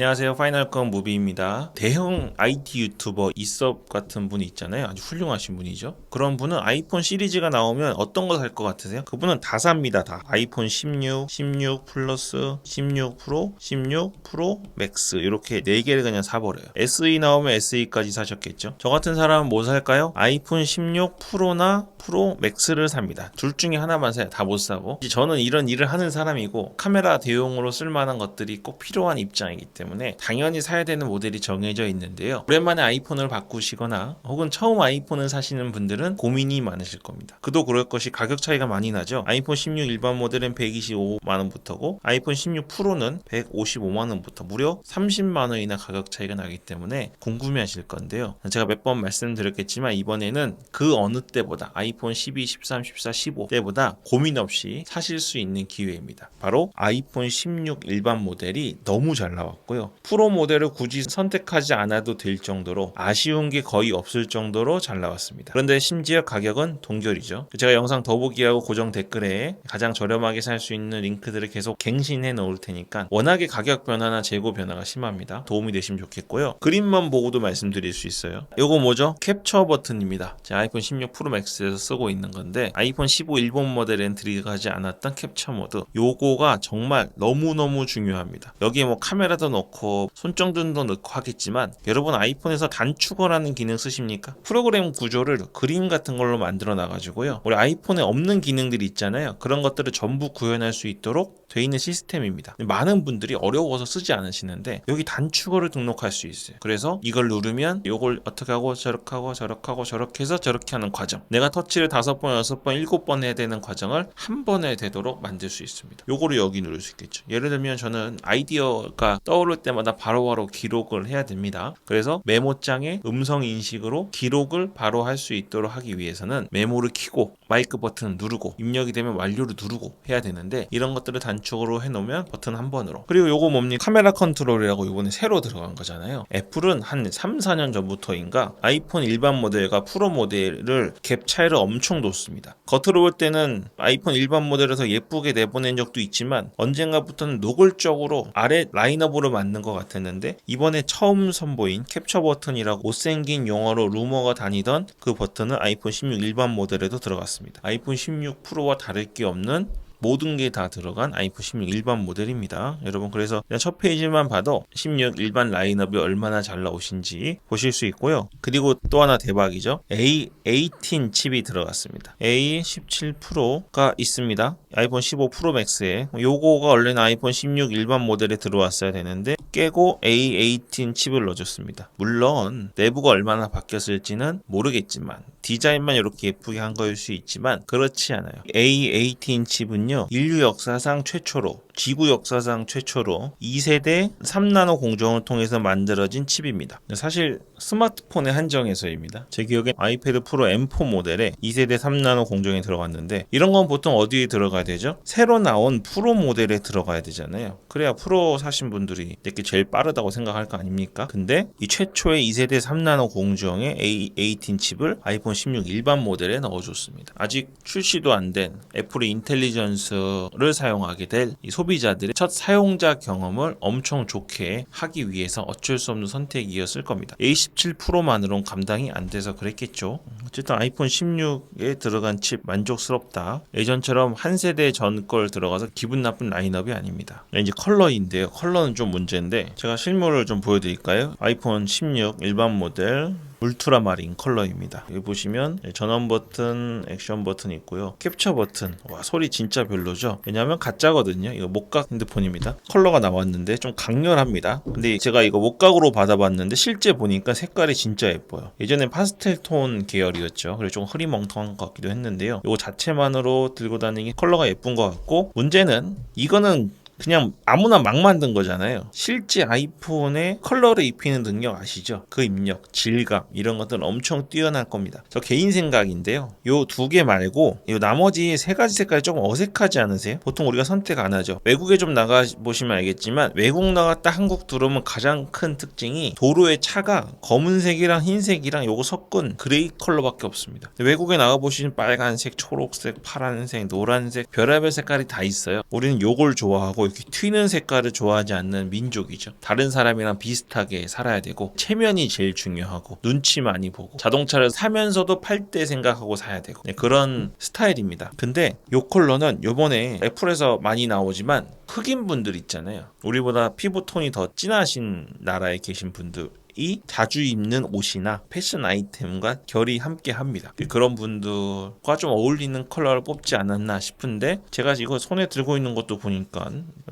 안녕하세요. 파이널컷 무비입니다. 대형 IT 유튜버 이섭 같은 분이 있잖아요. 아주 훌륭하신 분이죠. 그런 분은 아이폰 시리즈가 나오면 어떤 거 살 것 같으세요? 그분은 다 삽니다. 다. 아이폰 16, 16 플러스, 16 프로, 16 프로 맥스 이렇게 4개를 그냥 사버려요. SE 나오면 SE까지 사셨겠죠. 저 같은 사람은 뭐 살까요? 아이폰 16 프로나 프로 맥스를 삽니다. 둘 중에 하나만 사요. 다 못 사고. 저는 이런 일을 하는 사람이고 카메라 대용으로 쓸만한 것들이 꼭 필요한 입장이기 때문에 당연히 사야 되는 모델이 정해져 있는데요. 오랜만에 아이폰을 바꾸시거나 혹은 처음 아이폰을 사시는 분들은 고민이 많으실 겁니다. 그도 그럴 것이 가격 차이가 많이 나죠. 아이폰 16 일반 모델은 125만원부터고 아이폰 16 프로는 155만원부터 무려 30만원이나 가격 차이가 나기 때문에 궁금해하실 건데요. 제가 몇 번 말씀드렸겠지만 이번에는 그 어느 때보다 아이폰 12, 13, 14, 15 때보다 고민 없이 사실 수 있는 기회입니다. 바로 아이폰 16 일반 모델이 너무 잘 나왔고요. 프로 모델을 굳이 선택하지 않아도 될 정도로 아쉬운 게 거의 없을 정도로 잘 나왔습니다. 그런데 심지어 가격은 동결이죠. 제가 영상 더보기하고 고정 댓글에 가장 저렴하게 살 수 있는 링크들을 계속 갱신해 놓을 테니까 워낙에 가격 변화나 재고 변화가 심합니다. 도움이 되시면 좋겠고요. 그림만 보고도 말씀드릴 수 있어요. 요거 뭐죠? 캡처 버튼입니다. 제 아이폰 16 프로 맥스에서 쓰고 있는 건데 아이폰 15 일본 모델엔 들어가지 않았던 캡처 모드 요거가 정말 너무너무 중요합니다. 여기에 뭐 카메라도 넣고 손정등도 넣고 하겠지만 여러분 아이폰에서 단축어라는 기능 쓰십니까? 프로그램 구조를 그림 같은 걸로 만들어 놔가지고요. 우리 아이폰에 없는 기능들이 있잖아요. 그런 것들을 전부 구현할 수 있도록 돼 있는 시스템입니다. 많은 분들이 어려워서 쓰지 않으시는데 여기 단축어를 등록할 수 있어요. 그래서 이걸 누르면 이걸 어떻게 하고 저렇게 하고 저렇게 하고 저렇게 해서 저렇게 하는 과정, 내가 터치를 5번, 6번, 7번 해야 되는 과정을 한 번에 되도록 만들 수 있습니다. 요거를 여기 누를 수 있겠죠. 예를 들면 저는 아이디어가 떠오를 때마다 바로바로 기록을 해야 됩니다. 그래서 메모장에 음성 인식으로 기록을 바로 할 수 있도록 하기 위해서는 메모를 켜고 마이크 버튼을 누르고 입력이 되면 완료를 누르고 해야 되는데 이런 것들을 단축으로 해놓으면 버튼 한 번으로. 그리고 요거 뭡니까? 카메라 컨트롤이라고 이번에 새로 들어간 거잖아요. 애플은 한 3, 4년 전부터인가 아이폰 일반 모델과 프로 모델을 갭 차이를 엄청 뒀습니다. 겉으로 볼 때는 아이폰 일반 모델에서 예쁘게 내보낸 적도 있지만 언젠가부터는 노골적으로 아래 라인업으로 만든 것 같았는데 이번에 처음 선보인 캡처 버튼이라고 못생긴 용어로 루머가 다니던 그 버튼은 아이폰 16 일반 모델에도 들어갔습니다. 아이폰 16 프로와 다를 게 없는 모든 게 다 들어간 아이폰 16 일반 모델입니다. 여러분 그래서 그냥 첫 페이지만 봐도 16 일반 라인업이 얼마나 잘 나오신지 보실 수 있고요. 그리고 또 하나 대박이죠. A18 칩이 들어갔습니다. A17 프로가 있습니다. 아이폰 15 프로 맥스에 요거가 원래는 아이폰 16 일반 모델에 들어왔어야 되는데 깨고 A18 칩을 넣어줬습니다. 물론 내부가 얼마나 바뀌었을지는 모르겠지만 디자인만 이렇게 예쁘게 한 거일 수 있지만 그렇지 않아요. A18 칩은요 인류 역사상 최초로 지구 역사상 최초로 2세대 3나노 공정을 통해서 만들어진 칩입니다. 사실 스마트폰에 한정해서입니다. 제 기억엔 아이패드 프로 M4 모델에 2세대 3나노 공정이 들어갔는데 이런 건 보통 어디에 들어가야 되죠? 새로 나온 프로 모델에 들어가야 되잖아요. 그래야 프로 사신 분들이 이렇게 제일 빠르다고 생각할 거 아닙니까? 근데 이 최초의 2세대 3나노 공정의 A18 칩을 아이폰 16 일반 모델에 넣어줬습니다. 아직 출시도 안 된 애플의 인텔리전스를 사용하게 될 이 소비자들의 첫 사용자 경험을 엄청 좋게 하기 위해서 어쩔 수 없는 선택이었을 겁니다. A17 프로만으로는 감당이 안 돼서 그랬겠죠. 어쨌든 아이폰 16에 들어간 칩 만족스럽다. 예전처럼 한 세대 전 걸 들어가서 기분 나쁜 라인업이 아닙니다. 이제 컬러인데요. 컬러는 좀 문제인데 제가 실물을 좀 보여드릴까요? 아이폰 16 일반 모델 울트라 마린 컬러입니다. 여기 보시면 전원 버튼, 액션 버튼 있고요. 캡처 버튼. 와, 소리 진짜 별로죠? 왜냐하면 가짜거든요. 이거 목각 핸드폰입니다. 컬러가 나왔는데 좀 강렬합니다. 근데 제가 이거 목각으로 받아봤는데 실제 보니까 색깔이 진짜 예뻐요. 예전엔 파스텔 톤 계열이었죠. 그래서 좀 흐리멍텅한 것 같기도 했는데요. 이거 자체만으로 들고 다니기 컬러가 예쁜 것 같고 문제는 이거는 그냥 아무나 막 만든 거잖아요. 실제 아이폰에 컬러를 입히는 능력 아시죠? 그 입력, 질감 이런 것들은 엄청 뛰어날 겁니다. 저 개인 생각인데요. 요 2개 말고 요 나머지 3가지 색깔이 조금 어색하지 않으세요? 보통 우리가 선택 안 하죠. 외국에 좀 나가 보시면 알겠지만 외국 나갔다 한국 들어오면 가장 큰 특징이 도로의 차가 검은색이랑 흰색이랑 요거 섞은 그레이 컬러밖에 없습니다. 외국에 나가 보시면 빨간색, 초록색, 파란색, 노란색 별의별 색깔이 다 있어요. 우리는 요걸 좋아하고 이렇게 튀는 색깔을 좋아하지 않는 민족이죠. 다른 사람이랑 비슷하게 살아야 되고 체면이 제일 중요하고 눈치 많이 보고 자동차를 사면서도 팔 때 생각하고 사야 되고 그런 스타일입니다. 근데 이 컬러는 요번에 애플에서 많이 나오지만 흑인분들 있잖아요. 우리보다 피부톤이 더 진하신 나라에 계신 분들 이 자주 입는 옷이나 패션 아이템과 결이 함께 합니다. 그런 분들과 좀 어울리는 컬러를 뽑지 않았나 싶은데 제가 이거 손에 들고 있는 것도 보니까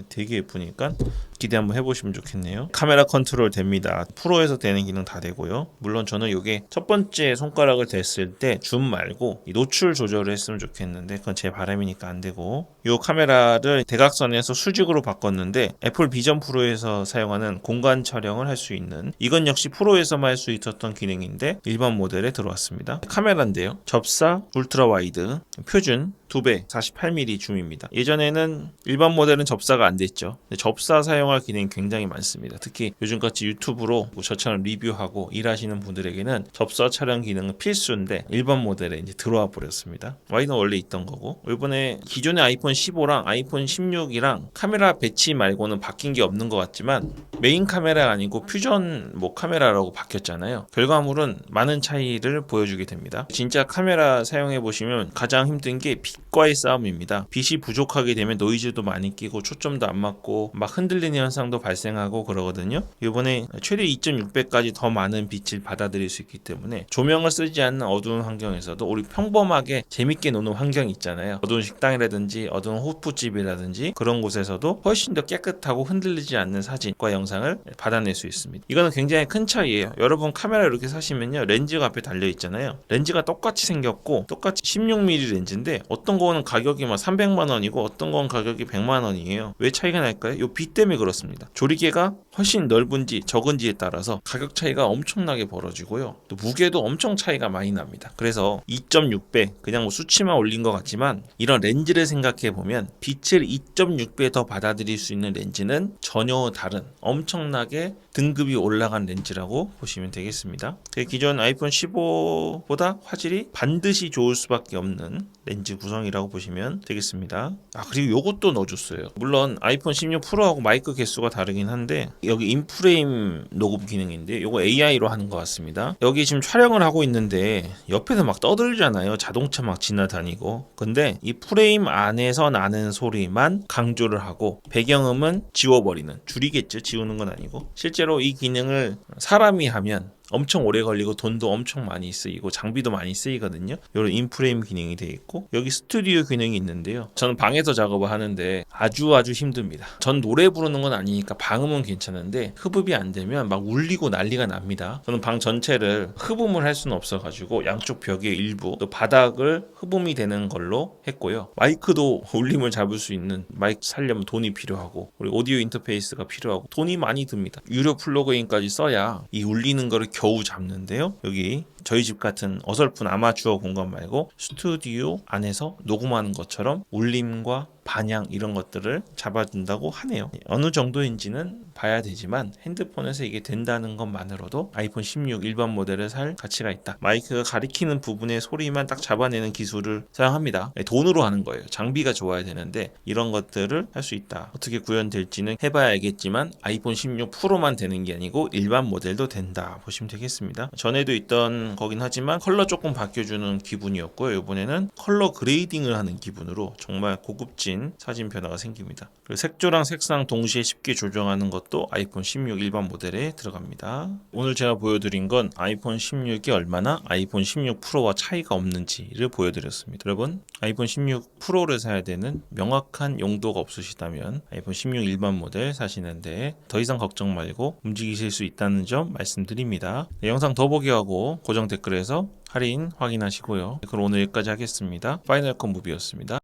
되게 예쁘니까 기대 한번 해보시면 좋겠네요. 카메라 컨트롤 됩니다. 프로에서 되는 기능 다 되고요. 물론 저는 이게 첫 번째 손가락을 댔을 때 줌 말고 이 노출 조절을 했으면 좋겠는데 그건 제 바람이니까 안 되고 이 카메라를 대각선에서 수직으로 바꿨는데 애플 비전 프로에서 사용하는 공간 촬영을 할 수 있는 이건 역시 프로에서만 할 수 있었던 기능인데 일반 모델에 들어왔습니다. 카메라인데요. 접사, 울트라 와이드, 표준 2배 48mm 줌입니다. 예전에는 일반 모델은 접사가 안 됐죠. 근데 접사 사용할 기능이 굉장히 많습니다. 특히 요즘같이 유튜브로 저처럼 리뷰하고 일하시는 분들에게는 접사 촬영 기능은 필수인데 일반 모델에 이제 들어와 버렸습니다. 와이드는 원래 있던 거고 이번에 기존의 아이폰 15랑 아이폰 16이랑 카메라 배치 말고는 바뀐 게 없는 것 같지만 메인 카메라가 아니고 퓨전 카메라라고 바뀌었잖아요. 결과물은 많은 차이를 보여주게 됩니다. 진짜 카메라 사용해 보시면 가장 힘든 게 빛과의 싸움입니다. 빛이 부족하게 되면 노이즈도 많이 끼고 초점도 안 맞고 막 흔들리는 현상도 발생하고 그러거든요. 이번에 최대 2.6배까지 더 많은 빛을 받아들일 수 있기 때문에 조명을 쓰지 않는 어두운 환경에서도 우리 평범하게 재밌게 노는 환경 있잖아요. 어두운 식당이라든지 어두운 호프집이라든지 그런 곳에서도 훨씬 더 깨끗하고 흔들리지 않는 사진과 영상을 받아낼 수 있습니다. 이거는 굉장히 큰 차이예요. 여러분 카메라 이렇게 사시면요. 렌즈가 앞에 달려 있잖아요. 렌즈가 똑같이 생겼고 똑같이 16mm 렌즈인데 어떤 거는 가격이 막 300만 원이고 어떤 건 가격이 100만 원이에요. 왜 차이가 날까요? 이 빛 때문에 그렇습니다. 조리개가 훨씬 넓은지 적은지에 따라서 가격 차이가 엄청나게 벌어지고요. 또 무게도 엄청 차이가 많이 납니다. 그래서 2.6배 그냥 수치만 올린 것 같지만 이런 렌즈를 생각해 보면 빛을 2.6배 더 받아들일 수 있는 렌즈는 전혀 다른 엄청나게 등급이 올라간 렌즈라고 보시면 되겠습니다. 기존 아이폰 15보다 화질이 반드시 좋을 수밖에 없는 렌즈 구성이라고 보시면 되겠습니다. 그리고 요것도 넣어줬어요. 물론 아이폰 16 프로하고 마이크 개수가 다르긴 한데 여기 인프레임 녹음 기능인데 요거 AI로 하는 것 같습니다. 여기 지금 촬영을 하고 있는데 옆에서 막 떠들잖아요. 자동차 막 지나다니고. 근데 이 프레임 안에서 나는 소리만 강조를 하고 배경음은 지워버리는, 줄이겠죠. 지우는 건 아니고. 실제로 이 기능을 사람이 하면 엄청 오래 걸리고 돈도 엄청 많이 쓰이고 장비도 많이 쓰이거든요. 이런 인프레임 기능이 되어 있고 여기 스튜디오 기능이 있는데요. 저는 방에서 작업을 하는데 아주 힘듭니다. 전 노래 부르는 건 아니니까 방음은 괜찮은데 흡음이 안 되면 막 울리고 난리가 납니다. 저는 방 전체를 흡음을 할 수는 없어가지고 양쪽 벽의 일부 또 바닥을 흡음이 되는 걸로 했고요. 마이크도 울림을 잡을 수 있는 마이크 사려면 돈이 필요하고 그리고 오디오 인터페이스가 필요하고 돈이 많이 듭니다. 유료 플러그인까지 써야 이 울리는 거를 겨우 잡는데요. 여기 저희 집 같은 어설픈 아마추어 공간 말고 스튜디오 안에서 녹음하는 것처럼 울림과 반향 이런 것들을 잡아준다고 하네요. 어느 정도인지는 봐야 되지만 핸드폰에서 이게 된다는 것만으로도 아이폰 16 일반 모델을 살 가치가 있다. 마이크가 가리키는 부분의 소리만 딱 잡아내는 기술을 사용합니다. 돈으로 하는 거예요. 장비가 좋아야 되는데 이런 것들을 할 수 있다. 어떻게 구현될지는 해봐야 알겠지만 아이폰 16 프로만 되는 게 아니고 일반 모델도 된다 보시면 되겠습니다. 전에도 있던 거긴 하지만 컬러 조금 바뀌어주는 기분이었고요. 이번에는 컬러 그레이딩을 하는 기분으로 정말 고급진 사진 변화가 생깁니다. 그리고 색조랑 색상 동시에 쉽게 조정하는 것도 아이폰 16 일반 모델에 들어갑니다. 오늘 제가 보여드린 건 아이폰 16이 얼마나 아이폰 16 프로와 차이가 없는지를 보여드렸습니다. 여러분 아이폰 16 프로를 사야 되는 명확한 용도가 없으시다면 아이폰 16 일반 모델 사시는데 더 이상 걱정 말고 움직이실 수 있다는 점 말씀드립니다. 영상 더 보기 하고 고정 댓글에서 할인 확인하시고요. 그럼 오늘 여기까지 하겠습니다. 파이널 컷 무비였습니다.